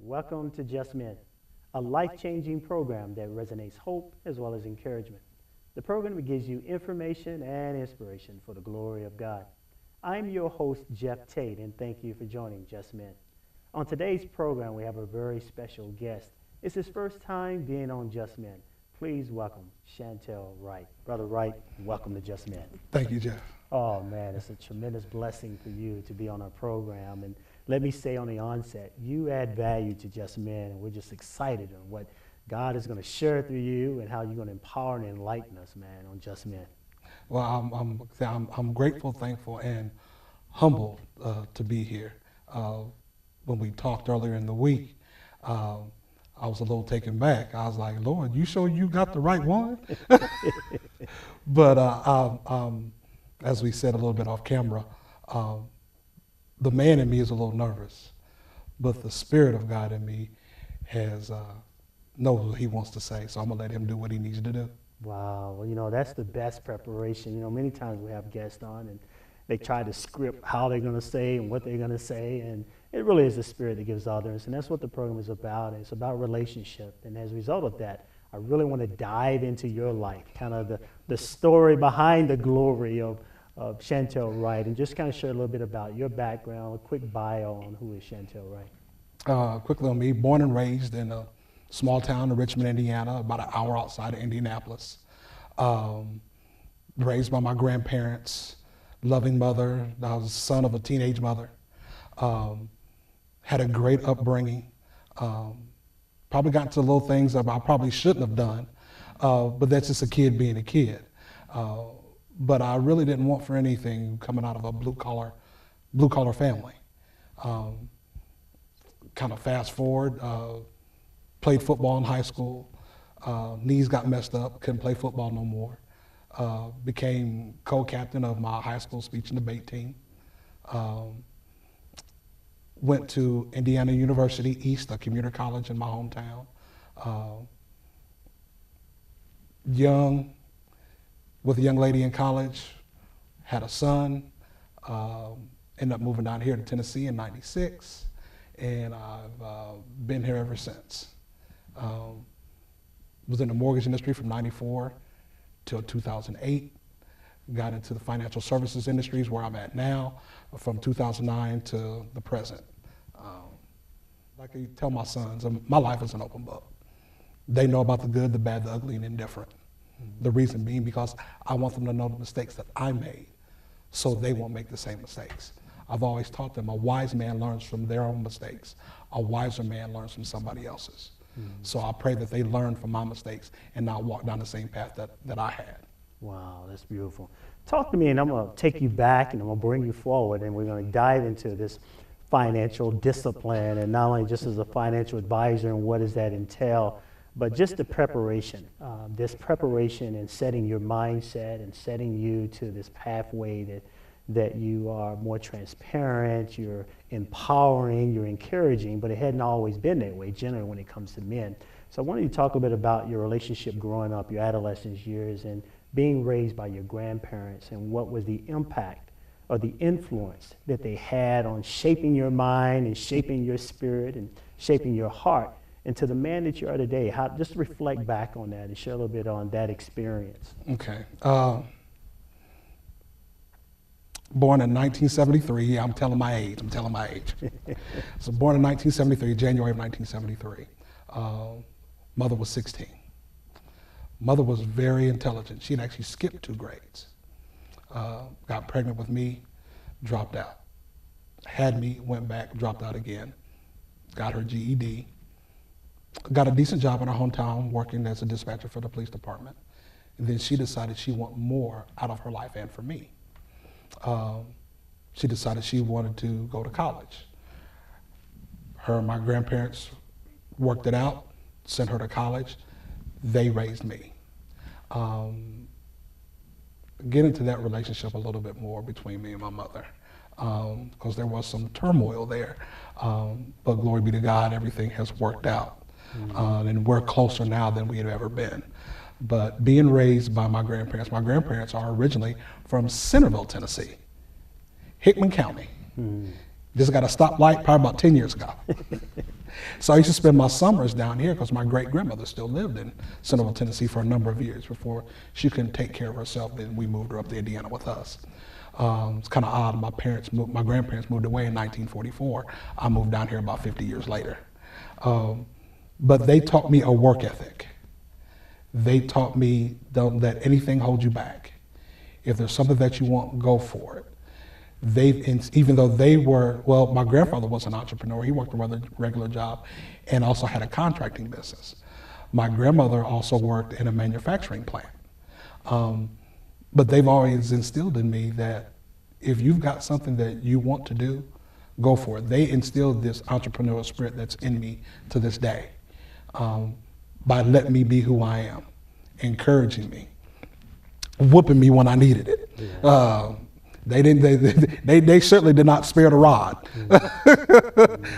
Welcome to Just Men, a life-changing program that resonates hope as well as encouragement. The program that gives you information and inspiration for the glory of God. I'm your host, Jeff Tate, and thank you for joining Just Men. On today's program, we have a very special guest. It's his first time being on Just Men. Please welcome Shantell Wright. Brother Wright, welcome to Just Men. Thank you, Jeff. Oh man, it's a tremendous blessing for you to be on our program. And let me say on the onset, you add value to Just Men, and we're just excited on what God is going to share through you and how you're going to empower and enlighten us, man, on Just Men. Well, I'm grateful, thankful, and humbled to be here. When we talked earlier in the week, I was a little taken back. I was like, Lord, you sure you got the right one? But as we said a little bit off camera, the man in me is a little nervous, but the Spirit of God in me knows what he wants to say, so I'm gonna let him do what he needs to do. Wow, well, that's the best preparation. Many times we have guests on and they try to script how they're gonna say and what they're gonna say, and it really is the Spirit that gives utterance, and that's what the program is about. It's about relationship, and as a result of that, I really want to dive into your life, kind of the story behind the glory of Shantell Wright, and just kind of share a little bit about your background, a quick bio on who is Shantell Wright. Quickly on me, born and raised in a small town in Richmond, Indiana, about an hour outside of Indianapolis. Raised by my grandparents, loving mother. I was the son of a teenage mother. Had a great upbringing. Probably got into little things that I probably shouldn't have done, but that's just a kid being a kid. But I really didn't want for anything coming out of a blue collar family. Kind of fast forward, played football in high school, knees got messed up, couldn't play football no more. Became co-captain of my high school speech and debate team. Went to Indiana University East, a community college in my hometown. With a young lady in college, had a son, ended up moving down here to Tennessee in '96, and I've been here ever since. Was in the mortgage industry from '94 till 2008. Got into the financial services industries where I'm at now, from 2009 to the present. Like I tell my sons, my life is an open book. They know about the good, the bad, the ugly, and indifferent. The reason being because I want them to know the mistakes that I made so they won't make the same mistakes. I've always taught them a wise man learns from their own mistakes. A wiser man learns from somebody else's. So I pray that they learn from my mistakes and not walk down the same path that I had. Wow, that's beautiful. Talk to me, and I'm going to take you back, and I'm going to bring you forward, and we're going to dive into this financial discipline, and not only just as a financial advisor and what does that entail, but just the preparation. This preparation and setting your mindset and setting you to this pathway that you are more transparent, you're empowering, you're encouraging, but it hadn't always been that way generally when it comes to men. So I wanted you to talk a bit about your relationship growing up, your adolescence years, and being raised by your grandparents, and what was the impact or the influence that they had on shaping your mind and shaping your spirit and shaping your heart into the man that you are today. Just reflect back on that and share a little bit on that experience. Okay. Born in 1973, I'm telling my age. So born in 1973, January of 1973. Mother was 16. Mother was very intelligent. She'd actually skipped 2 grades. Got pregnant with me, dropped out. Had me, went back, dropped out again. Got her GED. Got a decent job in her hometown working as a dispatcher for the police department. And then she decided she wanted more out of her life and for me. She decided she wanted to go to college. Her and my grandparents worked it out, sent her to college. They raised me. Get into that relationship a little bit more between me and my mother, because there was some turmoil there. But glory be to God, everything has worked out. And we're closer now than we had ever been. But being raised by my grandparents are originally from Centerville, Tennessee, Hickman County. Just got a stoplight probably about 10 years ago. So I used to spend my summers down here because my great-grandmother still lived in Central Tennessee for a number of years before she couldn't take care of herself. Then we moved her up to Indiana with us. It's kind of odd. My grandparents moved away in 1944. I moved down here about 50 years later. But they taught me a work ethic. They taught me don't let anything hold you back. If there's something that you want, go for it. Even though my grandfather was an entrepreneur. He worked a regular job and also had a contracting business. My grandmother also worked in a manufacturing plant. But they've always instilled in me that if you've got something that you want to do, go for it. They instilled this entrepreneurial spirit that's in me to this day, by letting me be who I am, encouraging me, whooping me when I needed it. Yeah. They certainly did not spare the rod.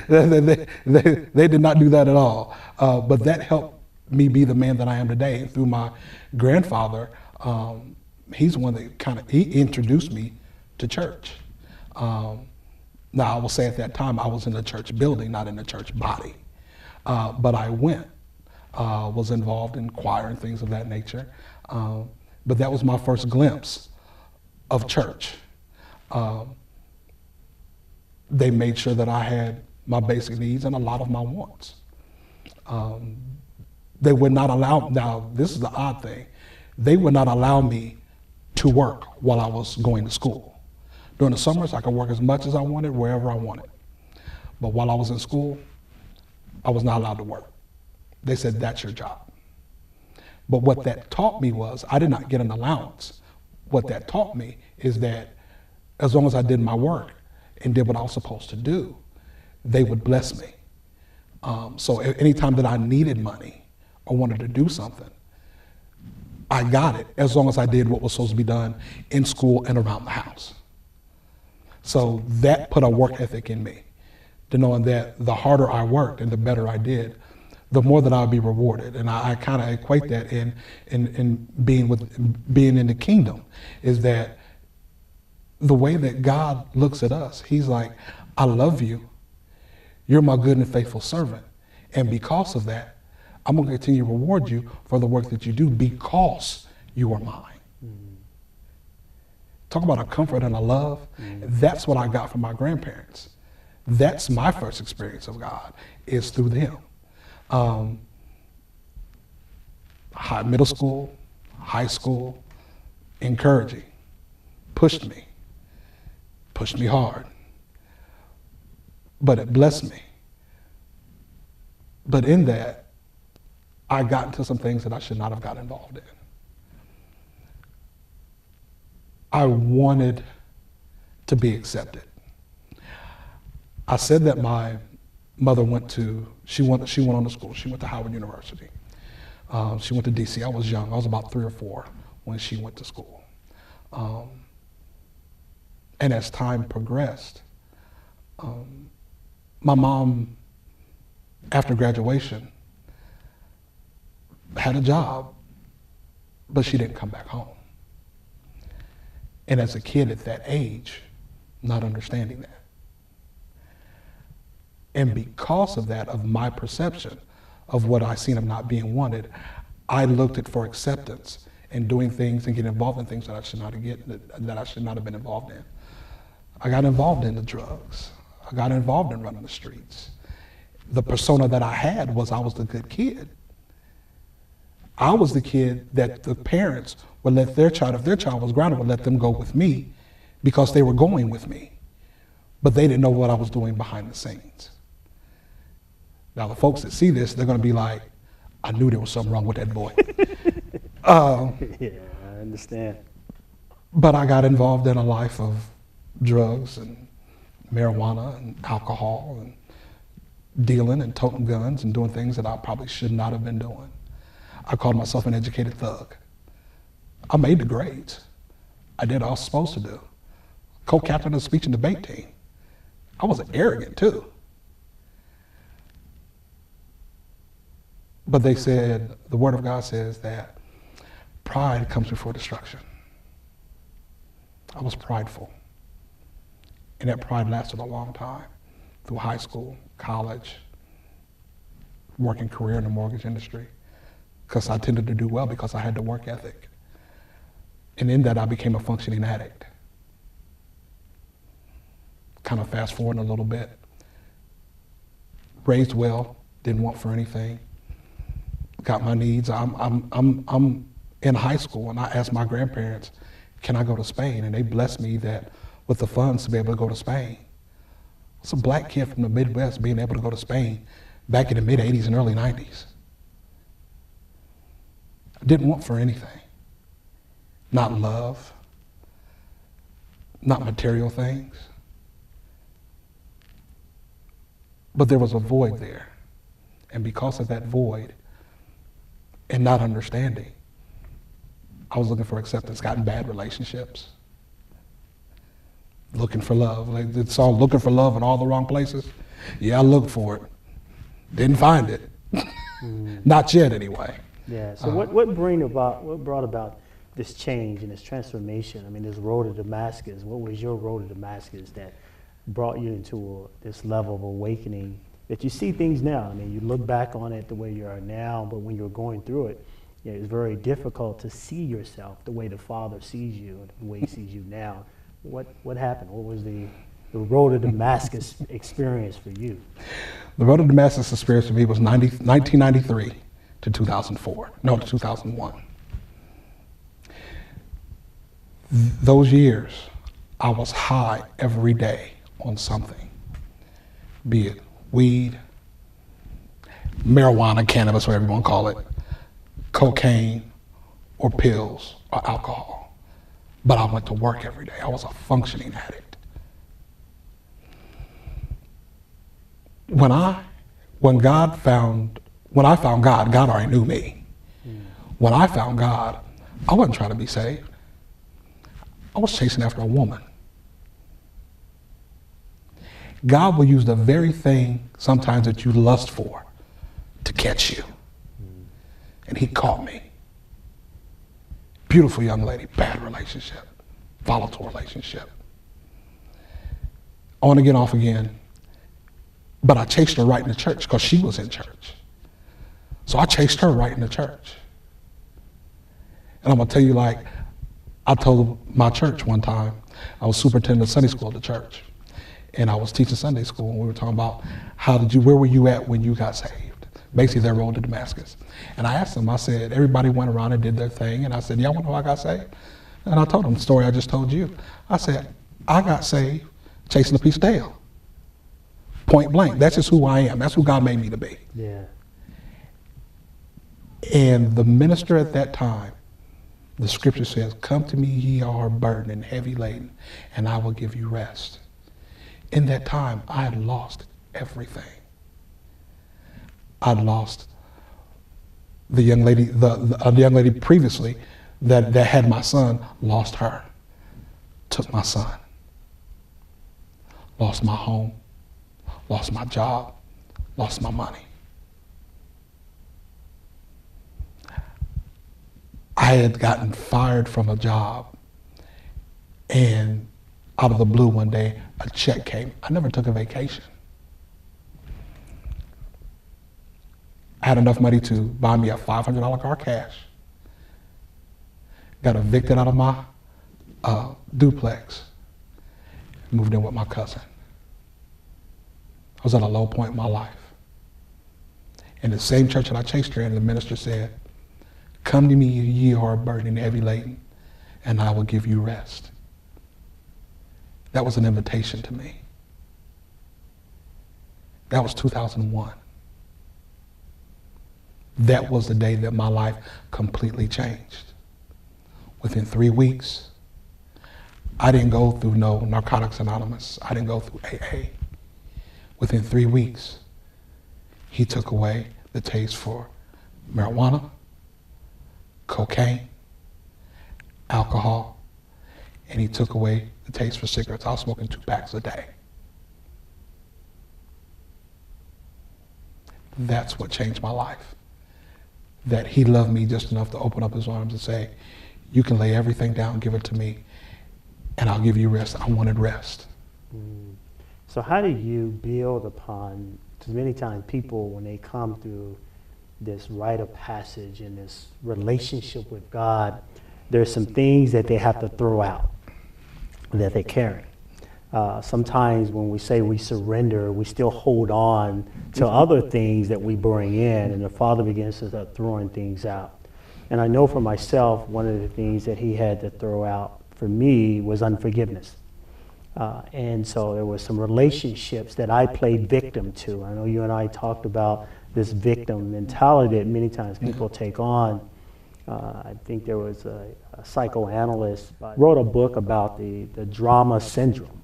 They did not do that at all. But that helped me be the man that I am today. Through my grandfather, he's the one that he introduced me to church. Now I will say at that time I was in the church building, not in the church body. But I was involved in choir and things of that nature. But that was my first glimpse of church. They made sure that I had my basic needs and a lot of my wants. They would not allow, now this is the odd thing, they would not allow me to work while I was going to school. During the summers, I could work as much as I wanted, wherever I wanted. But while I was in school, I was not allowed to work. They said, that's your job. But what that taught me was, I did not get an allowance. What that taught me is that as long as I did my work and did what I was supposed to do, they would bless me. So anytime that I needed money or wanted to do something, I got it as long as I did what was supposed to be done in school and around the house. So that put a work ethic in me, to knowing that the harder I worked and the better I did, the more that I would be rewarded. And I kind of equate that in being in the kingdom, is that the way that God looks at us, he's like, I love you. You're my good and faithful servant. And because of that, I'm going to continue to reward you for the work that you do because you are mine. Mm-hmm. Talk about a comfort and a love. Mm-hmm. That's what I got from my grandparents. That's my first experience of God, is through them. Middle school, high school, encouraging, pushed me hard, but it blessed me. But in that, I got into some things that I should not have gotten involved in. I wanted to be accepted. I said that my mother she went on to school. She went to Howard University. She went to DC. I was young. I was about 3 or 4 when she went to school. And as time progressed, my mom, after graduation, had a job, but she didn't come back home. And as a kid at that age, not understanding that. And because of that, of my perception of what I seen of not being wanted, I looked at for acceptance and doing things and getting involved in things that I should not have been involved in. I got involved in the drugs. I got involved in running the streets. The persona that I had was I was the good kid. I was the kid that the parents would let their child, if their child was grounded, would let them go with me because they were going with me. But they didn't know what I was doing behind the scenes. Now the folks that see this, they're going to be like, I knew there was something wrong with that boy. Yeah, I understand. But I got involved in a life of drugs and marijuana and alcohol and dealing and toting guns and doing things that I probably should not have been doing. I called myself an educated thug. I made the grades. I did what I was supposed to do. Co-captain of the speech and debate team. I was arrogant too. But they said, the word of God says that pride comes before destruction. I was prideful. And that pride lasted a long time, through high school, college, working career in the mortgage industry because I tended to do well because I had the work ethic. And in that, I became a functioning addict. Kind of fast forward a little bit. Raised well, didn't want for anything. Got my needs. I'm in high school, and I asked my grandparents, can I go to Spain? And they blessed me that with the funds to be able to go to Spain. It's a black kid from the Midwest being able to go to Spain back in the mid-'80s and early '90s. I didn't want for anything. Not love, not material things. But there was a void there. And because of that void and not understanding, I was looking for acceptance, got in bad relationships, looking for love. Like the song, looking for love in all the wrong places. Yeah, I looked for it. Didn't find it. Not yet, anyway. Yeah, so what brought about this change and this transformation? I mean, this road to Damascus, what was your road to Damascus that brought you into this level of awakening that you see things now? I mean, you look back on it the way you are now, but when you were going through it, it's very difficult to see yourself the way the Father sees you, the way he sees you now. What happened? What was the road to Damascus experience for you? The road to Damascus experience for me was 1993 to 2004, no, to 2001. Those years, I was high every day on something, be it weed, marijuana, cannabis, whatever you want to call it, cocaine, or pills, or alcohol. But I went to work every day. I was a functioning addict. When I found God, God already knew me. When I found God, I wasn't trying to be saved. I was chasing after a woman. God will use the very thing sometimes that you lust for to catch you. And he caught me. Beautiful young lady, bad relationship, volatile relationship. On again, off again. But I chased her right in the church because she was in church. So I chased her right in the church. And I'm going to tell you, like, I told my church one time, I was superintendent of Sunday school at the church. And I was teaching Sunday school, and we were talking about where were you at when you got saved? Basically, their road to Damascus. And I asked them, I said, everybody went around and did their thing. And I said, y'all want to know how I got saved? And I told them the story I just told you. I said, I got saved chasing a piece of tail. Point blank. That's just who I am. That's who God made me to be. Yeah. And the minister at that time, the scripture says, come to me, ye are burdened and heavy laden, and I will give you rest. In that time, I had lost everything. I'd lost the young lady, the young lady previously that had my son, lost her, took my son, lost my home, lost my job, lost my money. I had gotten fired from a job, and out of the blue one day, a check came. I never took a vacation. I had enough money to buy me a $500 car cash. Got evicted out of my duplex. Moved in with my cousin. I was at a low point in my life. In the same church that I chased her in, the minister said, come to me, ye who are burdened and heavy laden, and I will give you rest. That was an invitation to me. That was 2001. That was the day that my life completely changed. Within 3 weeks, I didn't go through no Narcotics Anonymous. I didn't go through AA. Within 3 weeks, he took away the taste for marijuana, cocaine, alcohol, and he took away the taste for cigarettes. I was smoking 2 packs a day. That's what changed my life. That he loved me just enough to open up his arms and say, you can lay everything down, give it to me, and I'll give you rest. I wanted rest. So how do you build upon Because many times people, when they come through this rite of passage and this relationship with God, there's some things that they have to throw out that they carry. Sometimes when we say we surrender, we still hold on to other things that we bring in, and the Father begins to start throwing things out. And I know for myself, one of the things that he had to throw out for me was unforgiveness. And so there were some relationships that I played victim to. I know you and I talked about this victim mentality that many times people take on. I think there was a psychoanalyst wrote a book about the drama syndrome.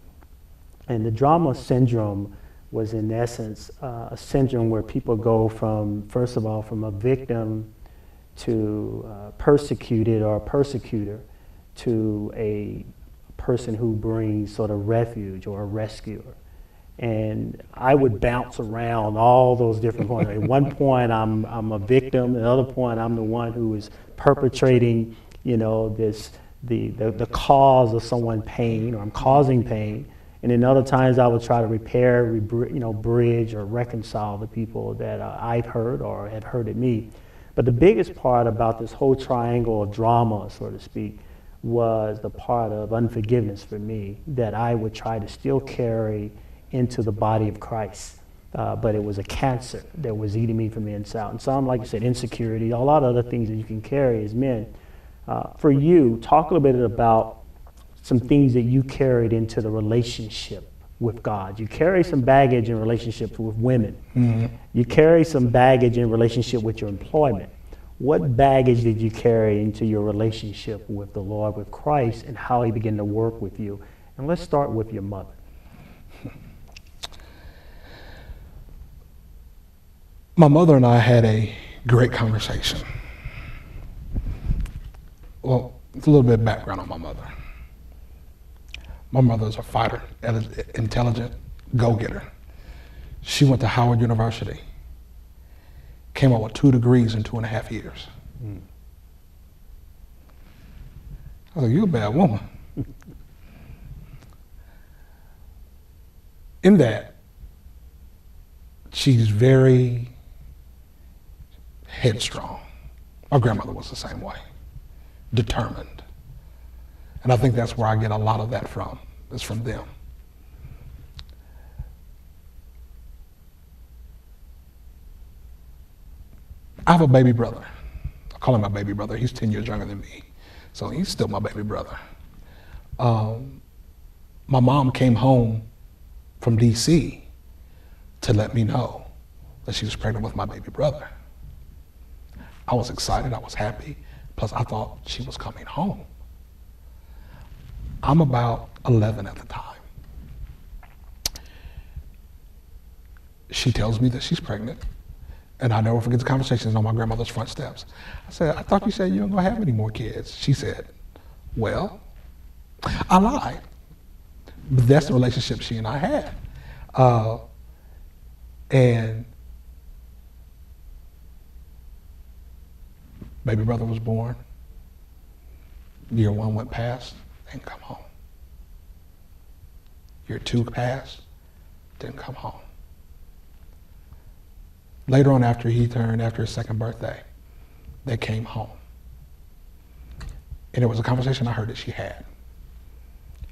And the drama syndrome was in essence a syndrome where people go from, first of all, from a victim to persecuted or a persecutor to a person who brings sort of refuge or a rescuer. And I would bounce around all those different points. At one point, I'm a victim. At another point, I'm the one who is perpetrating, the cause of someone's pain, or I'm causing pain. And then other times, I would try to repair, bridge, or reconcile the people that I've hurt or have hurted me. But the biggest part about this whole triangle of drama, so to speak, was the part of unforgiveness for me that I would try to still carry into the body of Christ. But it was a cancer that was eating me from the inside. And some, like you said, insecurity, a lot of other things that you can carry as men. For you, talk a little bit about some things that you carried into the relationship with God. You carry some baggage in relationships with women. Mm-hmm. You carry some baggage in relationship with your employment. What baggage did you carry into your relationship with the Lord, with Christ, and how he began to work with you? And let's start with your mother. My mother and I had a great conversation. Well, it's a little bit of background on my mother. My mother's a fighter, intelligent, go-getter. She went to Howard University, came out with 2 degrees in 2.5 years. Mm. I was like, you're a bad woman. In that, she's very headstrong. My grandmother was the same way, determined. And I think that's where I get a lot of that from, is from them. I have a baby brother. I call him my baby brother. He's 10 years younger than me, so he's still my baby brother. My mom came home from DC to let me know that she was pregnant with my baby brother. I was excited, I was happy, plus I thought she was coming home. I'm about 11 at the time. She tells me that she's pregnant, and I never forget the conversations on my grandmother's front steps. I said, I thought you said you weren't gonna have any more kids. She said, well, I lied. But that's the relationship she and I had. And baby brother was born. Year 1 went past, didn't come home. Year 2 passed, didn't come home. Later on, after his 2nd birthday, they came home. And it was a conversation I heard that she had.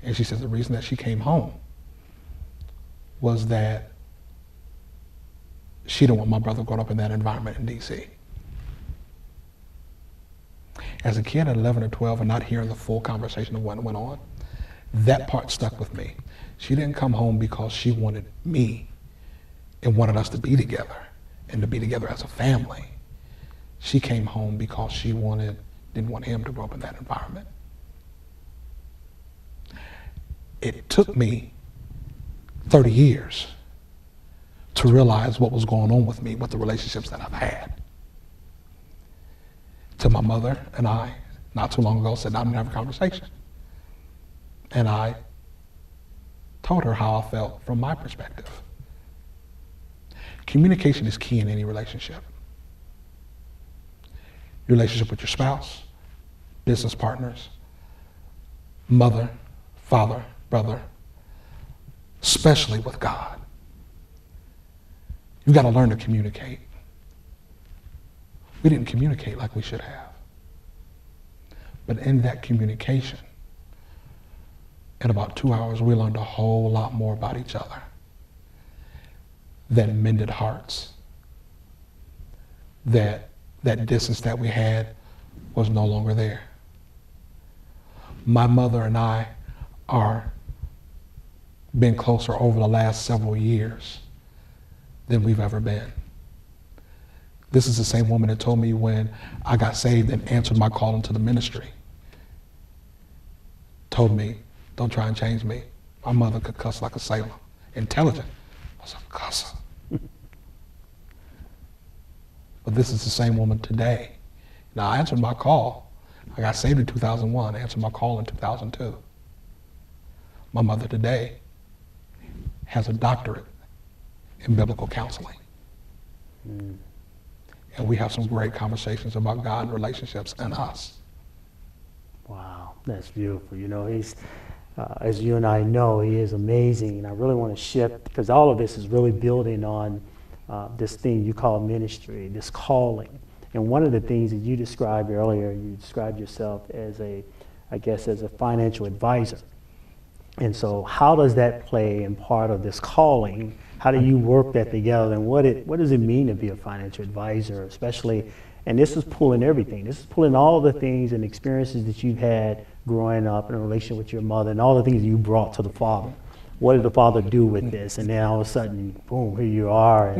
And she said the reason that she came home was that she didn't want my brother growing up in that environment in DC. As a kid at 11 or 12 and not hearing the full conversation of what went on, that part stuck with me. She didn't come home because she wanted me and wanted us to be together and to be together as a family. She came home because she didn't want him to grow up in that environment. It took me 30 years to realize what was going on with me, with the relationships that I've had. Till my mother and I, not too long ago, sat down and have a conversation. And I told her how I felt from my perspective. Communication is key in any relationship. Your relationship with your spouse, business partners, mother, father, brother, especially with God. You've got to learn to communicate. We didn't communicate like we should have. But in that communication, in about 2 hours, we learned a whole lot more about each other that mended hearts. That distance that we had was no longer there. My mother and I are been closer over the last several years than we've ever been. This is the same woman that told me when I got saved and answered my call into the ministry. Told me, don't try and change me. My mother could cuss like a sailor. Intelligent. I was a cusser. But this is the same woman today. Now, I answered my call. I got saved in 2001. I answered my call in 2002. My mother today has a doctorate in biblical counseling. And we have some great conversations about God and relationships and us. Wow, that's beautiful. You know, he's, as you and I know, he is amazing. And I really want to shift, because all of this is really building on this thing you call ministry, this calling. And one of the things that you described earlier, you described yourself as as a financial advisor. And so how does that play in part of this calling? How do you work that together? And what does it mean to be a financial advisor, especially, and this is pulling everything. This is pulling all the things and experiences that you've had growing up in a relationship with your mother and all the things that you brought to the Father. What did the Father do with this? And then all of a sudden, boom, here you are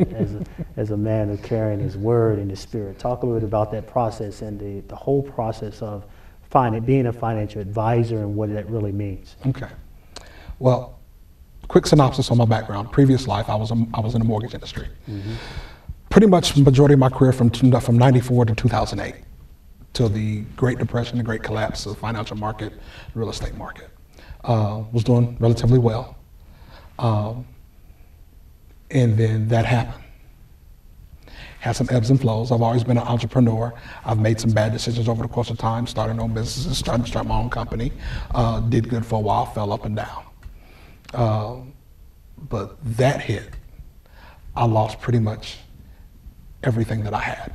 as a man who's carrying his word and his spirit. Talk a little bit about that process and the whole process of being a financial advisor and what that really means. Okay. Well, quick synopsis on my background. Previous life, I was in the mortgage industry. Mm-hmm. Pretty much the majority of my career from 94 to 2008 till the Great Depression, the Great Collapse of the financial market, real estate market. Was doing relatively well. And then that happened. Had some ebbs and flows. I've always been an entrepreneur. I've made some bad decisions over the course of time, starting own businesses, starting to start my own company. Did good for a while, fell up and down. But that hit, I lost pretty much everything that I had.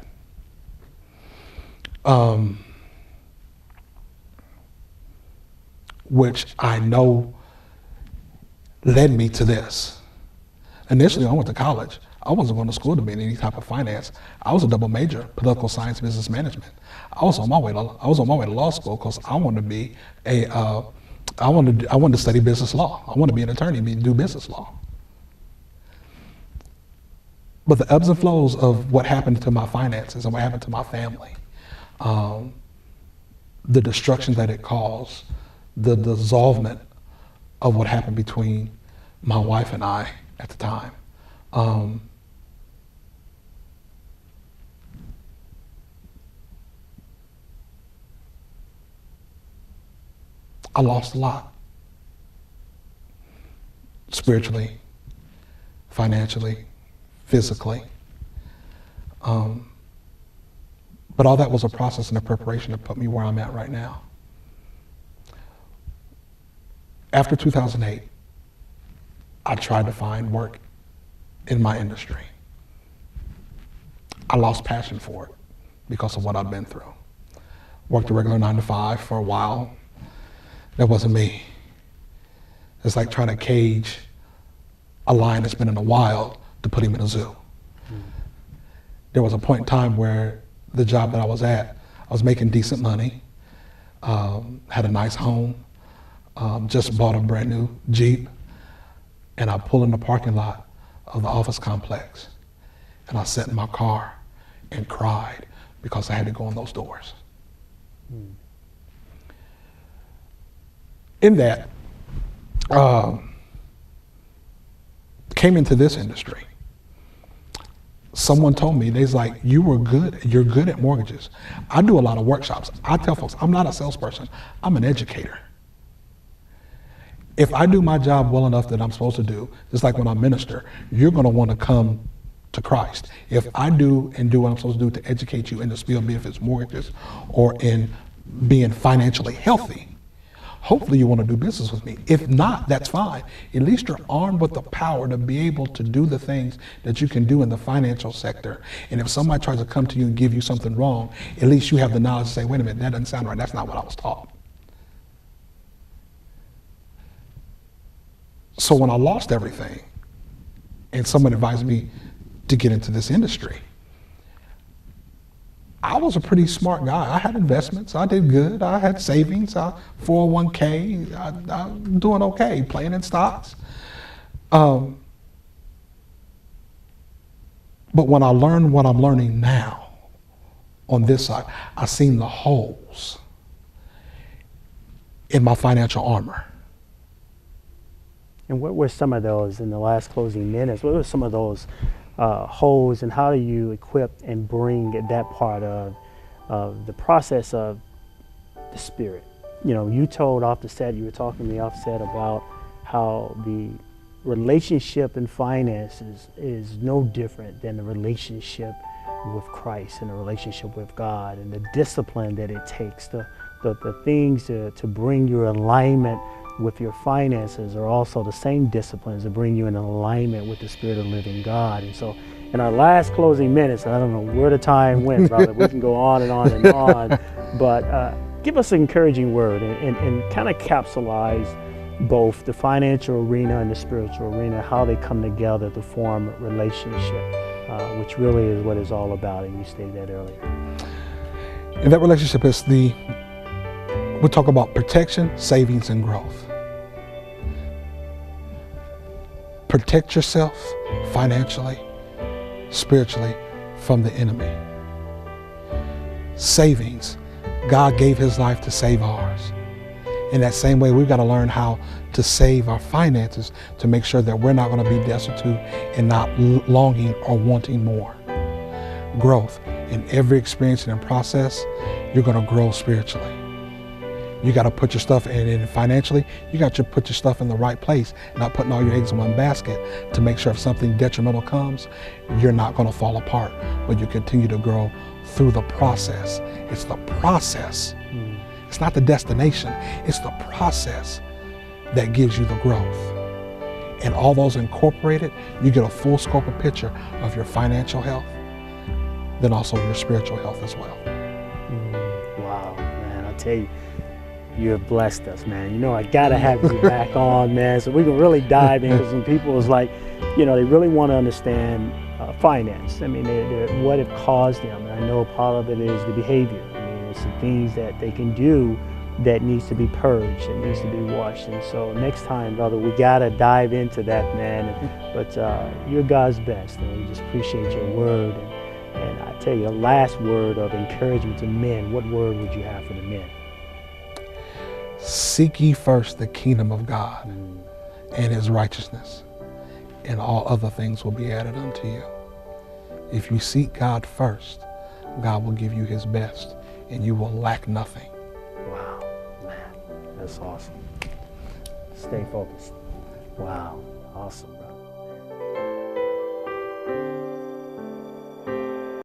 Which I know led me to this. Initially, I went to college. I wasn't going to school to be in any type of finance. I was a double major, political science, business management. I was on my way to law school because I wanted to be I wanted to study business law. I wanted to be an attorney and do business law. But the ebbs and flows of what happened to my finances and what happened to my family, the destruction that it caused, the dissolvement of what happened between my wife and I at the time. I lost a lot. Spiritually, financially, physically. But all that was a process and a preparation to put me where I'm at right now. After 2008, I tried to find work in my industry. I lost passion for it because of what I've been through. Worked a regular 9 to 5 for a while. That wasn't me. It's like trying to cage a lion that's been in the wild to put him in a zoo. There was a point in time where the job that I was at, I was making decent money, had a nice home, just bought a brand new Jeep, and I pulled in the parking lot of the office complex, and I sat in my car and cried because I had to go in those doors. In that, came into this industry. Someone told me, they's like, you're good at mortgages. I do a lot of workshops. I tell folks, I'm not a salesperson, I'm an educator. If I do my job well enough that I'm supposed to do, just like when I minister, you're gonna wanna come to Christ. If I do what I'm supposed to do to educate you in this field, be it if it's mortgages or in being financially healthy, hopefully you want to do business with me. If not, that's fine. At least you're armed with the power to be able to do the things that you can do in the financial sector. And if somebody tries to come to you and give you something wrong, at least you have the knowledge to say, wait a minute, that doesn't sound right. That's not what I was taught. So when I lost everything and someone advised me to get into this industry, I was a pretty smart guy. I had investments. I did good. I had savings. 401k. I'm doing okay, playing in stocks. But when I learned what I'm learning now on this side, I seen the holes in my financial armor. And what were some of those in the last closing minutes? What were some of those holes, and how do you equip and bring that part of the process of the Spirit? You know, you told off the set, you were talking to me off set about how the relationship in finances is no different than the relationship with Christ and the relationship with God, and the discipline that it takes, the things to bring your alignment with your finances are also the same disciplines that bring you in alignment with the Spirit of the living God. And so in our last closing minutes, I don't know where the time went, brother. We can go on and on and on, but give us an encouraging word and kind of capsulize both the financial arena and the spiritual arena, how they come together to form a relationship, which really is what it's all about, and you stated that earlier. And that relationship is we'll talk about protection, savings, and growth. Protect yourself financially, spiritually from the enemy. Savings, God gave his life to save ours. In that same way, we've got to learn how to save our finances to make sure that we're not going to be destitute and not longing or wanting more. Growth, in every experience and process, you're going to grow spiritually. You got to put your stuff in financially. You got to put your stuff in the right place, not putting all your eggs in one basket, to make sure if something detrimental comes, you're not going to fall apart, but you continue to grow through the process. It's the process. It's not the destination. It's the process that gives you the growth. And all those incorporated, you get a full scope of picture of your financial health, then also your spiritual health as well. Wow, man, I tell you, you have blessed us, man. You know, I gotta have you back on, man, so we can really dive in, because some people is like, you know, they really want to understand finance. I mean, what it caused them. And I know part of it is the behavior. I mean, it's the things that they can do that needs to be purged, it needs to be washed. And so next time, brother, we gotta dive into that, man. But you're God's best, and we just appreciate your word. And I tell you, a last word of encouragement to men, what word would you have for the men? Seek ye first the kingdom of God and his righteousness, and all other things will be added unto you. If you seek God first, God will give you his best, and you will lack nothing. Wow, man, that's awesome. Stay focused. Wow, awesome, bro.